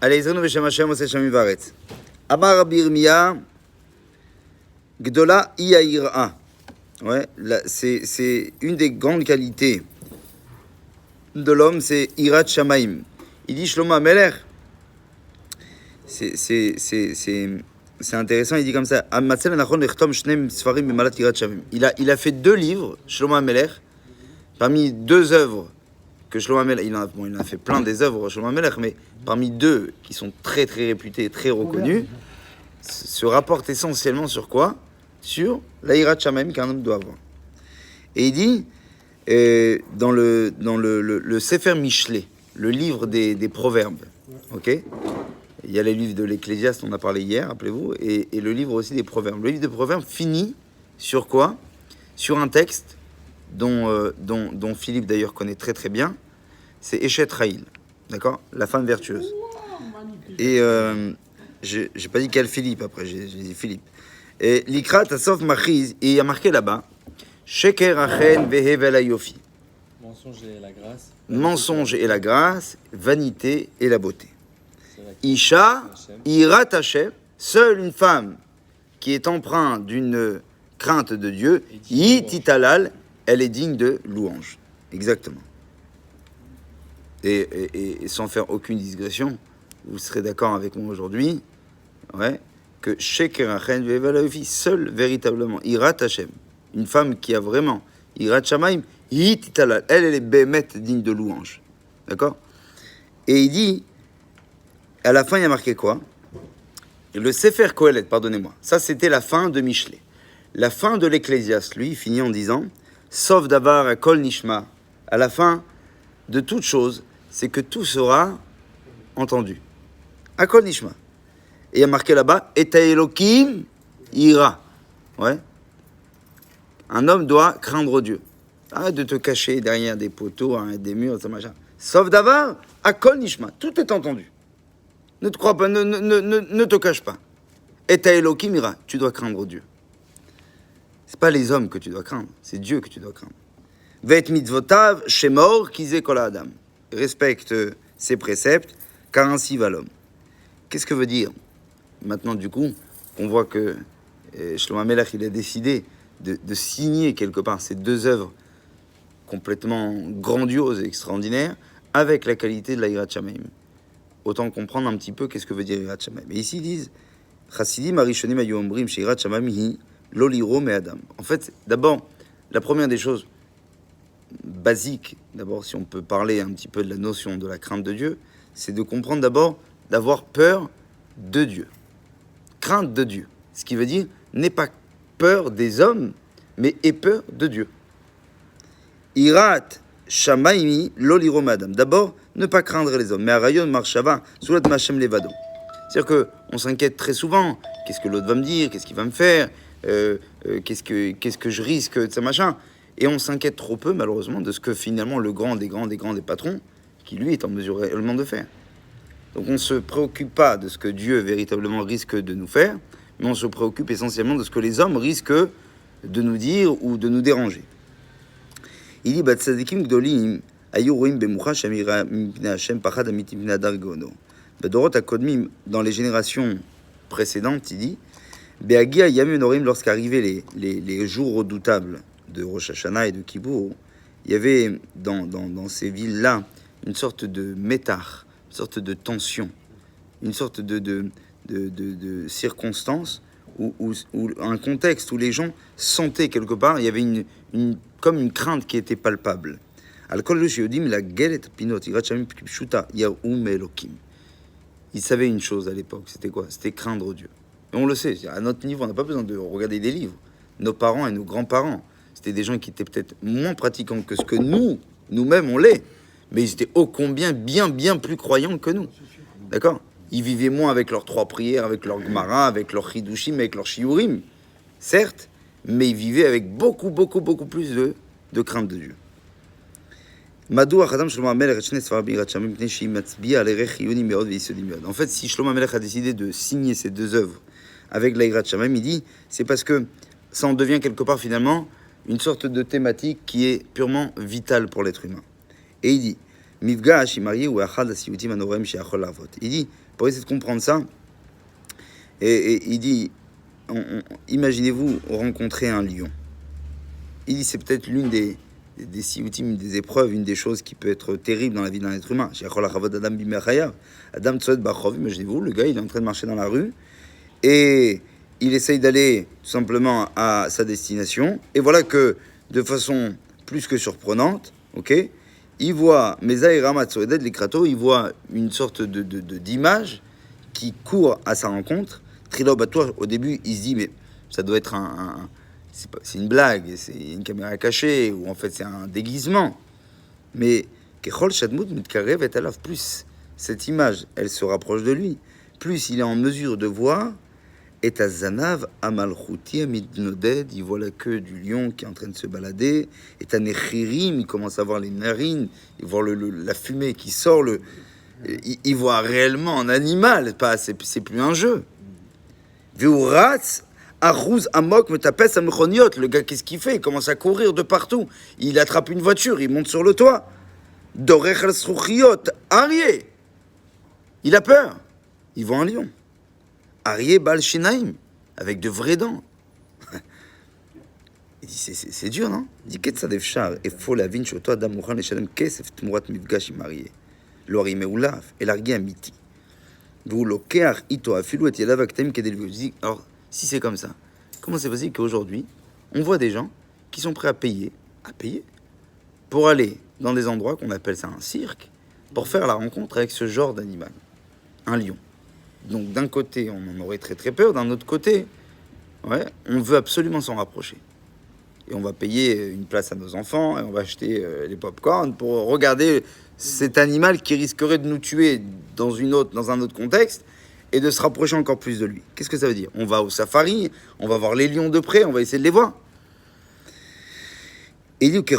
Allez, Zonu Beshem Hashem, Oseh Shamim Varetz. Amar Rabbi Yirmiyah, Gdola Iya'ira. Ouais, c'est une des grandes qualités de l'homme, c'est Irat Shamaim. Il dit Shlomo HaMelech, c'est intéressant, il dit comme ça. Il a fait 2 livres, Shlomo HaMelech, parmi 2 œuvres que Shlomo HaMelech, il en a fait plein des œuvres, Shlomo HaMelech, mais parmi 2 qui sont très très réputées, très reconnues, se rapportent essentiellement sur quoi? Sur la Irat Shamaim qu'un homme doit avoir. Et il dit, dans le Sefer Mishlei, le livre des proverbes, ok? Il y a les livres de l'Ecclésiaste, on a parlé hier, rappelez-vous, et le livre aussi des proverbes. Le livre des proverbes finit sur quoi? Sur un texte dont Philippe d'ailleurs connaît très très bien, c'est Eshet Raïl, d'accord? La femme vertueuse. Et j'ai pas dit quel Philippe après, j'ai dit Philippe. Et l'Ikra Tassof Machiz, et il y a marqué là-bas, Sheker Achen Vehevel Ayofi. Mensonge et la grâce. Mensonge et la grâce, vanité et la beauté. Isha, Irat Hashem, seule une femme qui est empreinte d'une crainte de Dieu, Yititalal, elle est digne de louange. Exactement. Et sans faire aucune digression, vous serez d'accord avec moi aujourd'hui, ouais, que Sheker Achen Vehevel Ayofi, seule véritablement, Irat Hashem, une femme qui a vraiment Irat Shamaim, Yititalal, elle est bémet digne de louange. D'accord? Et il dit, à la fin, il y a marqué quoi? Le Sefer Kohelet, pardonnez-moi. Ça, c'était la fin de Mishlei. La fin de l'Ecclésiaste, lui, finit en disant Sauf davar à kol nishma. À la fin de toute chose, c'est que tout sera entendu. À kol nishma. Et il y a marqué là-bas Et Elohim ira. Ouais. Un homme doit craindre Dieu. Arrête de te cacher derrière des poteaux, des murs, ça machin. Sauf davar à kol nishma. Tout est entendu. Ne te crois pas, ne te cache pas. Et ta Elohim ira, tu dois craindre Dieu. C'est pas les hommes que tu dois craindre, c'est Dieu que tu dois craindre. Vet mitzvotav shemor kizeh kol adam. Respecte ses préceptes, car ainsi va l'homme. Qu'est-ce que veut dire? Maintenant, du coup, on voit que Shlomo HaMelech, il a décidé de signer quelque part ces 2 œuvres complètement grandioses et extraordinaires avec la qualité de la Yirat Shamayim. Autant comprendre un petit peu qu'est-ce que veut dire Yirat Shamayim. Et ici, ils disent Chassidim arishonim hayu omrim sheyirat shamayim hi lo liro me'adam. En fait, d'abord, la première des choses basiques, d'abord, si on peut parler un petit peu de la notion de la crainte de Dieu, c'est de comprendre d'abord d'avoir peur de Dieu. Crainte de Dieu. Ce qui veut dire, n'aie pas peur des hommes, mais aie peur de Dieu. Yirat shamayim lo liro me'adam. D'abord, ne pas craindre les hommes. Mais à rayon marshava, soulat machem levado. C'est-à-dire qu'on s'inquiète très souvent. Qu'est-ce que l'autre va me dire? Qu'est-ce qu'il va me faire? Qu'est-ce que je risque de ça machin? Et on s'inquiète trop peu, malheureusement, de ce que finalement le grand des grands des patrons, qui lui est en mesure réellement de faire. Donc on ne se préoccupe pas de ce que Dieu véritablement risque de nous faire, mais on se préoccupe essentiellement de ce que les hommes risquent de nous dire ou de nous déranger. Il dit, Batsadikim Gdolim, dans les générations précédentes, il dit lorsqu'arrivaient les jours redoutables de Rosh Hashanah et de Kippour, il y avait dans ces villes-là une sorte de métar, une sorte de tension, une sorte de circonstance ou un contexte où les gens sentaient quelque part, il y avait comme une crainte qui était palpable. Ils savaient une chose à l'époque, c'était quoi? C'était craindre Dieu. Et on le sait, à notre niveau, on n'a pas besoin de regarder des livres. Nos parents et nos grands-parents, c'était des gens qui étaient peut-être moins pratiquants que ce que nous-mêmes, on l'est. Mais ils étaient ô combien bien plus croyants que nous. D'accord? Ils vivaient moins avec leurs 3 prières, avec leur Gemara, avec leur Chidushim, avec leur Shiurim. Certes, mais ils vivaient avec beaucoup plus de crainte de Dieu. En fait, si Shlomo HaMelech a décidé de signer ces 2 œuvres avec la Yirat Shamayim, il dit, c'est parce que ça en devient quelque part finalement une sorte de thématique qui est purement vitale pour l'être humain. Et il dit, Mifgash, il marié ou achad asiyutim anorem sheachol lavot. Il dit, pour essayer de comprendre ça, et il dit, imaginez-vous rencontrer un lion. Il dit, c'est peut-être l'une des siyutim, des épreuves, une des choses qui peut être terrible dans la vie d'un être humain. Sheachol lavot adam bimechaya, adam tsoed bachov. Imaginez-vous, le gars, il est en train de marcher dans la rue, et il essaye d'aller tout simplement à sa destination, et voilà que, de façon plus que surprenante, ok, il voit il voit une sorte d'image qui court à sa rencontre. Trilo Batour, au début, il se dit, mais ça doit être c'est une blague, c'est une caméra cachée, ou en fait c'est un déguisement. Mais plus cette image, elle se rapproche de lui, plus il est en mesure de voir. Et à Zanav, Amalchouti, Amidnoded, il voit la queue du lion qui est en train de se balader. Et à Nechirim, il commence à voir les narines, il voit la fumée qui sort. Il voit réellement un animal, c'est plus un jeu. Veuratz, Arrouz, Amok, Metapes, Amchoniot. Le gars, qu'est-ce qu'il fait? Il commence à courir de partout. Il attrape une voiture, il monte sur le toit. Dorech al-Srouchiot, Arié. Il a peur. Il voit un lion. Arié Bal Shinaim, avec de vraies dents. Il dit, c'est dur, non? Il dit, qu'est-ce que ça et faut la vin shoto adam mouchan le shalem kesef tmurat mifgash im arié. Lo ari meulaf, el argi amiti. Vous lokeach ito afilu et yelav aktem kedel vuzi. Alors, si c'est comme ça, comment c'est possible qu'aujourd'hui, on voit des gens qui sont prêts à payer, pour aller dans des endroits qu'on appelle ça un cirque, pour faire la rencontre avec ce genre d'animal, un lion. Donc d'un côté, on en aurait très très peur, d'un autre côté, on veut absolument s'en rapprocher. Et on va payer une place à nos enfants, et on va acheter les pop-corn pour regarder cet animal qui risquerait de nous tuer dans un autre contexte, et de se rapprocher encore plus de lui. Qu'est-ce que ça veut dire? On va au safari, on va voir les lions de près, on va essayer de les voir. Et il dit que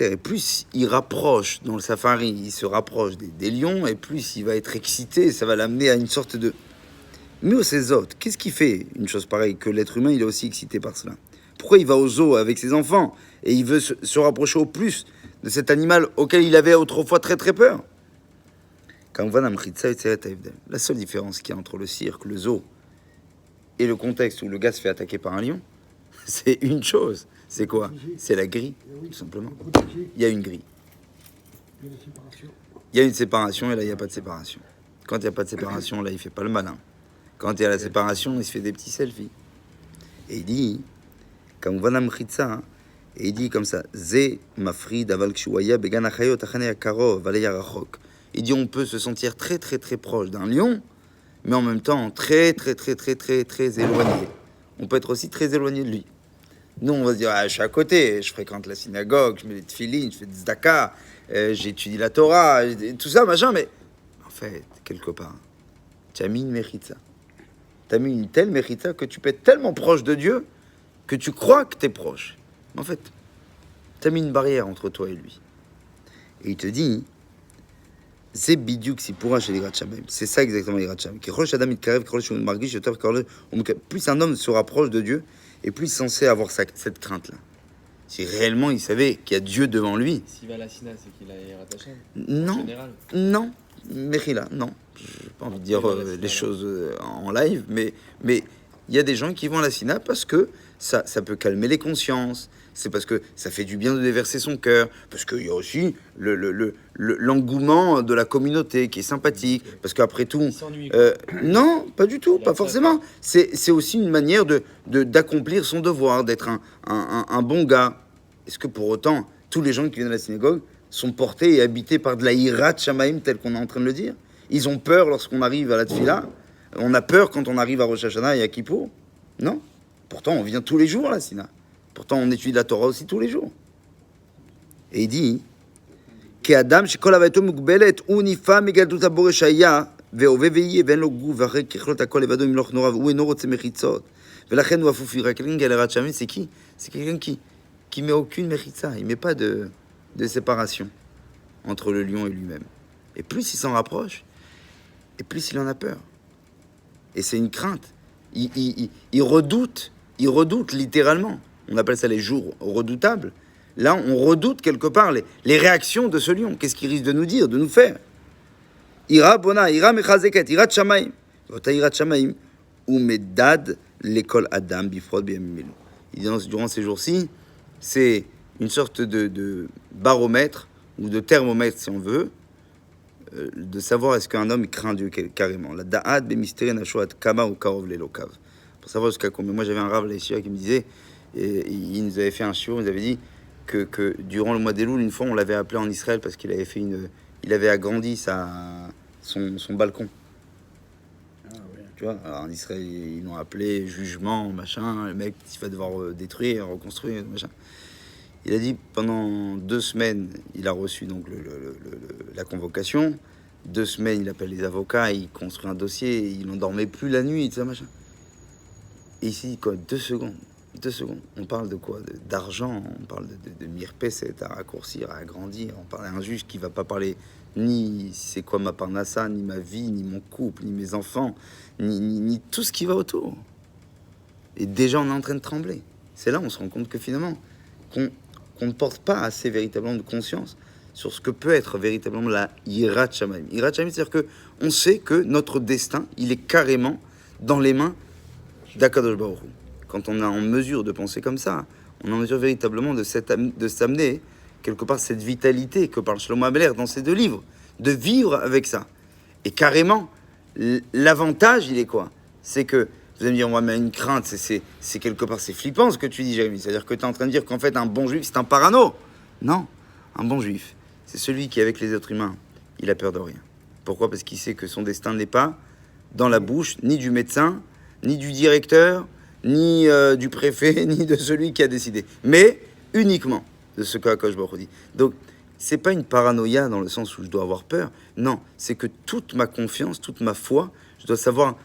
et plus il rapproche dans le safari, il se rapproche des lions, et plus il va être excité, ça va l'amener à une sorte de... Mais au ces autres, qu'est-ce qui fait une chose pareille, que l'être humain il est aussi excité par cela? Pourquoi il va au zoo avec ses enfants, et il veut se rapprocher au plus de cet animal auquel il avait autrefois très très peur? La seule différence qu'il y a entre le cirque, le zoo, et le contexte où le gars se fait attaquer par un lion, c'est une chose. C'est quoi? C'est la grille, tout simplement. Il y a une grille. Il y a une séparation et là, il n'y a pas de séparation. Quand il n'y a pas de séparation, là, il ne fait pas le malin. Quand il y a la séparation, il se fait des petits selfies. Et il dit, comme Vanam Khitsa, et il dit comme ça, Ze mafrid aval kshuaya began achayot achane akaro valeya rachok. Il dit, on peut se sentir très très très proche d'un lion, mais en même temps très très très très très très éloigné. On peut être aussi très éloigné de lui. Nous, on va se dire, je suis à côté, je fréquente la synagogue, je mets les tefilines, je fais des tzedaka, j'étudie la Torah, tout ça, machin, mais en fait, quelque part, tu as mis une mechitza. Tu as mis une telle mechitza que tu peux être tellement proche de Dieu que tu crois que tu es proche. En fait, tu as mis une barrière entre toi et lui. Et il te dit, c'est bidiuk si pourra chez les Gratchamim. C'est ça exactement les Gratchamim. Plus un homme se rapproche de Dieu, et plus il est censé avoir cette crainte-là. Si réellement il savait qu'il y a Dieu devant lui. S'il va à la Sina, c'est qu'il a rattaché. Non, non, Mechila, non. Je n'ai pas envie de dire les choses en live, mais il y a des gens qui vont à la Sina parce que ça peut calmer les consciences. C'est parce que ça fait du bien de déverser son cœur, parce qu'il y a aussi l'engouement de la communauté qui est sympathique, parce qu'après tout... non, pas du tout, pas forcément. C'est aussi une manière d'accomplir son devoir, d'être un bon gars. Est-ce que pour autant, tous les gens qui viennent à la synagogue sont portés et habités par de la hirat shamaim, tel qu'on est en train de le dire? Ils ont peur lorsqu'on arrive à la tfila? On a peur quand on arrive à Rosh Hashanah et à Kippour? Non. Pourtant, on vient tous les jours à la synagogue. Pourtant, on étudie la Torah aussi tous les jours. Et il dit Qu'Adam, shekol avayeto mugbelet, unifa megalut abore shaya, ve'ove ve'ye ve'en lo guf ve'achre kichlot hakol levado imloch norav, ou eno rotze mechitzot. Ve'lachen ou afufira. Quelqu'un qui a l'air de c'est qui? C'est quelqu'un qui met aucune mechitza. Il met pas de séparation entre le lion et lui-même. Et plus il s'en rapproche, et plus il en a peur. Et c'est une crainte. Il redoute littéralement. On appelle ça les jours redoutables. Là, on redoute quelque part les réactions de ce lion. Qu'est-ce qu'il risque de nous dire, de nous faire? Ira bona, ira mechazeket, ira tshamaim. Vota ira tshamaim, ou medad l'école Adam, bifrod, biamimelu. Durant ces jours-ci, c'est une sorte de baromètre, ou de thermomètre, si on veut, de savoir est-ce qu'un homme craint Dieu carrément. La da'ad bemisteri nashoat kama ou karov lelokav. Pour savoir jusqu'à combien. Moi, j'avais un rave là qui me disait, et il nous avait fait un shiur, il nous avait dit que durant le mois d'Elul, une fois, on l'avait appelé en Israël parce qu'il avait fait il avait agrandi son balcon. Ah, ouais. Tu vois, alors en Israël, ils l'ont appelé jugement, machin, le mec, il va devoir détruire, reconstruire, machin. Il a dit, pendant 2 semaines, il a reçu donc la convocation. 2 semaines, il appelle les avocats, il construit un dossier, il n'en dormait plus la nuit, tout ça, machin. Et ici, quoi, 2 secondes. 2 secondes. On parle de quoi? D'argent, on parle de mirpesset, à raccourcir, à agrandir. On parle d'un juge qui va pas parler ni c'est quoi ma parnassa, ni ma vie, ni mon couple, ni mes enfants, ni tout ce qui va autour. Et déjà, on est en train de trembler. C'est là où on se rend compte que finalement, qu'on ne porte pas assez véritablement de conscience sur ce que peut être véritablement la Yirat Shamayim. Yirat Shamayim, c'est-à-dire qu'on sait que notre destin, il est carrément dans les mains d'Akadosh Baruch Hu. Quand on est en mesure de penser comme ça, on est en mesure véritablement de s'amener quelque part cette vitalité que parle Shlomo Ameler dans ses 2 livres, de vivre avec ça. Et carrément, l'avantage, il est quoi? C'est que, vous allez me dire, moi, mais une crainte, c'est quelque part, c'est flippant ce que tu dis, Jérémy. C'est-à-dire que tu es en train de dire qu'en fait, un bon juif, c'est un parano. Non, un bon juif, c'est celui qui, avec les êtres humains, il a peur de rien. Pourquoi? Parce qu'il sait que son destin n'est pas dans la bouche ni du médecin, ni du directeur, ni du préfet, ni de celui qui a décidé, mais uniquement de ce qu'Akadosh Baruch Hu dit. Donc, c'est pas une paranoïa dans le sens où je dois avoir peur. Non, c'est que toute ma confiance, toute ma foi, je dois savoir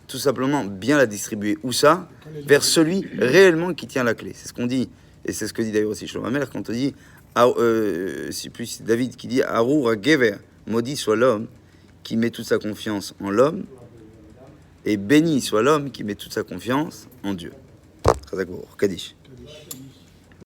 tout simplement bien la distribuer. Où ça? Vers celui réellement qui tient la clé. C'est ce qu'on dit, et c'est ce que dit d'ailleurs aussi Shlomo Ameler quand on dit, c'est plus David qui dit, Arour Gever, maudit soit l'homme qui met toute sa confiance en l'homme, et béni soit l'homme qui met toute sa confiance en Dieu. Chazak Baruch, Kadish.